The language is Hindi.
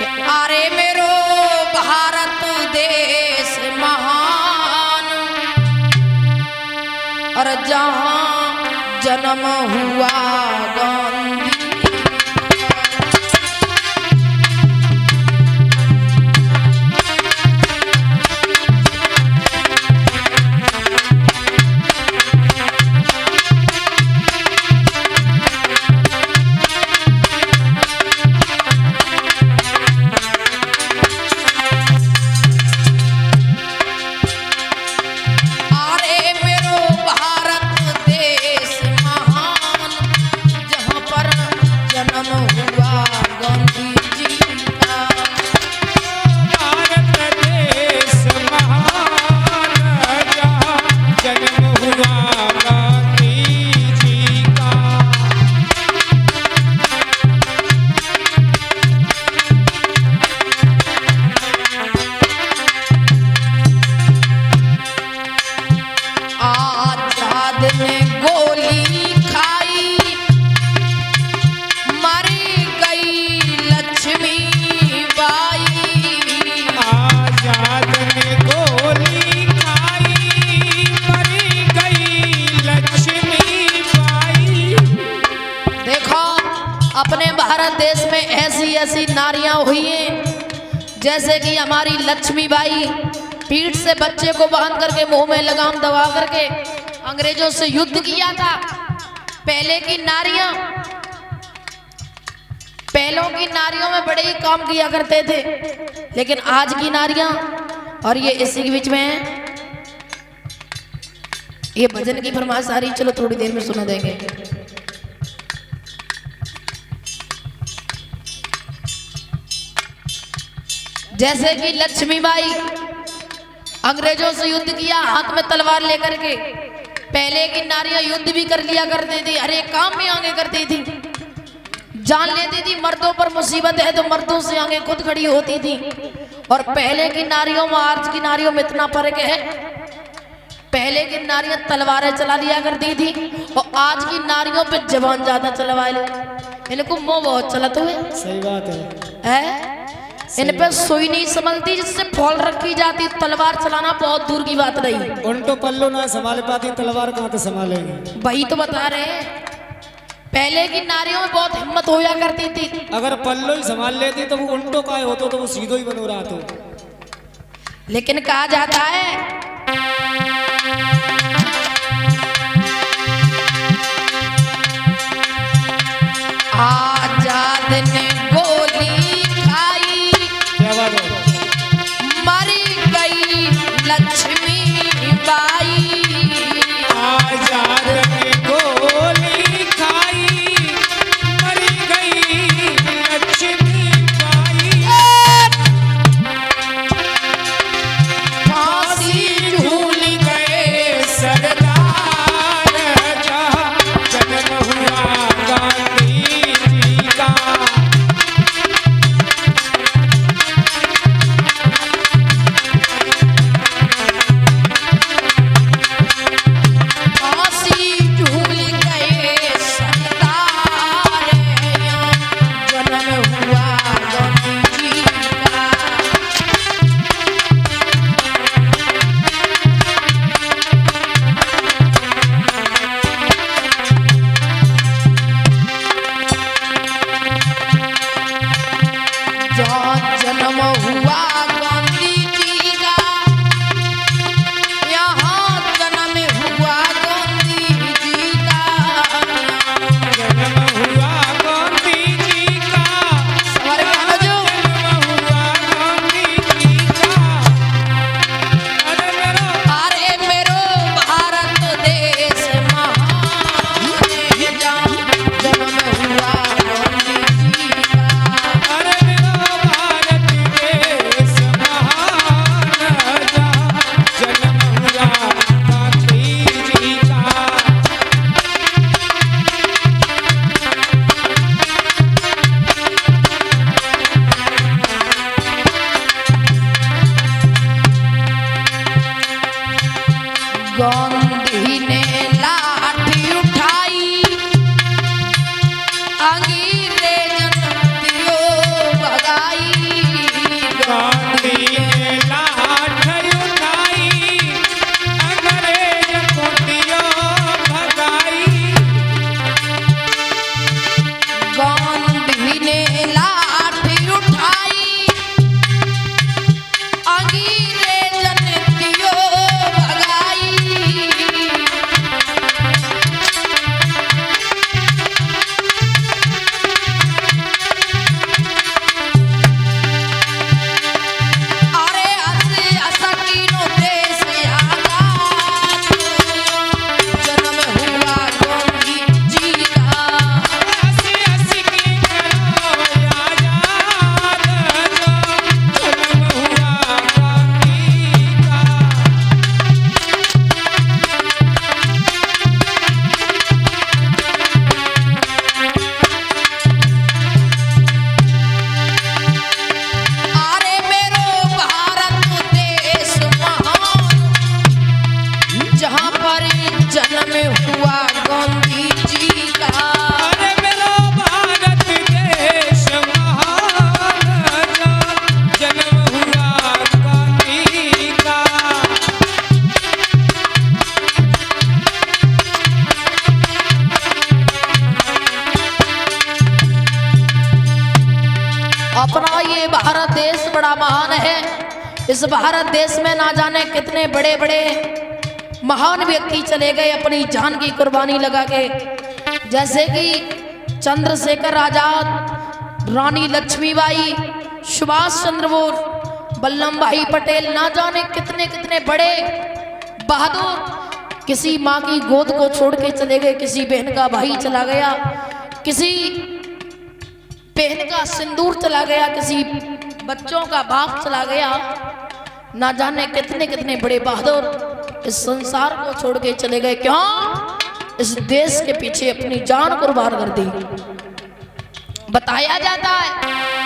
अरे मेरो भारत देश महान, और जहाँ जन्म हुआ गांधी। ऐसी नारियां हुई हैं जैसे कि हमारी लक्ष्मीबाई पीठ से बच्चे को बांध करके मुंह में लगाम दबा करके अंग्रेजों से युद्ध किया था। पहलों की नारियों में बड़े ही काम किया करते थे, लेकिन आज की नारियां, और ये इसी के बीच में ये भजन की फरमाइश आ रही, चलो थोड़ी देर में सुना देंगे। जैसे कि लक्ष्मीबाई अंग्रेजों से युद्ध किया हाथ में तलवार लेकर के। पहले की नारियां युद्ध भी कर लिया करती थी, हर एक काम में आगे करती थी, जान लेती थी। मर्दों पर मुसीबत है तो मर्दों से आगे खुद खड़ी होती थी। और पहले की नारियों में आज की नारियों में इतना फर्क है, पहले की नारियां तलवारें चला लिया करती थी और आज की नारियों पे जबान ज्यादा चलवा ले, इनको मुंह बहुत चलत हुए। सही बात है। इन पे सुई नहीं संभलती जिससे फौल रखी जाती, तलवार चलाना बहुत दूर की बात नहीं। उल्टो पल्लो ना संभाल पाती, तलवार कहाँ से संभालेंगे। वही तो बता रहे हैं, पहले की नारियों में बहुत हिम्मत होया करती थी। अगर पल्लो ही संभाल लेती तो वो उल्टो काय होतो तो वो सीधो ही बनो रहा तो। लेकिन कहा जाता है आजाद ने गोली खाई, क्या बात है, मरी गई लक्ष्मीबाई। आजाद ने गोली खाई, मरी गई लक्ष्मीबाई। फांसी झूल गए सरदार, जहाँ जन्म हुआ गांधी जी का। फांसी झूल गए सरदार, यहाँ जन्म हुआ गांधी जी का। जहाँ जन्म हुआ गांधी जी का, यहाँ जन्म हुआ गांधी जी का। जन्म हुआ गांधी जी का, सवार में जो जन्म हुआ गांधी जी का। अरे मेरो भारत देश महान, जहाँ जन्म हुआ गांधी जी का। अरे मेरा भारत देश महान, ये भारत देश बड़ा महान है। इस भारत देश में ना जाने कितने बड़े बड़े महान व्यक्ति चले गए अपनी जान की कुर्बानी लगा के, जैसे कि चंद्रशेखर आजाद, रानी लक्ष्मीबाई, सुभाष चंद्र बोस, वल्लभ भाई पटेल, ना जाने कितने कितने बड़े बहादुर किसी माँ की गोद को छोड़ के चले गए, किसी बहन का भाई चला गया, किसी बहन का सिंदूर चला गया, किसी बच्चों का बाप चला गया। ना जाने कितने कितने बड़े बहादुर इस संसार को छोड़ के चले गए। क्यों? इस देश के पीछे अपनी जान कुर्बान कर दी। बताया जाता है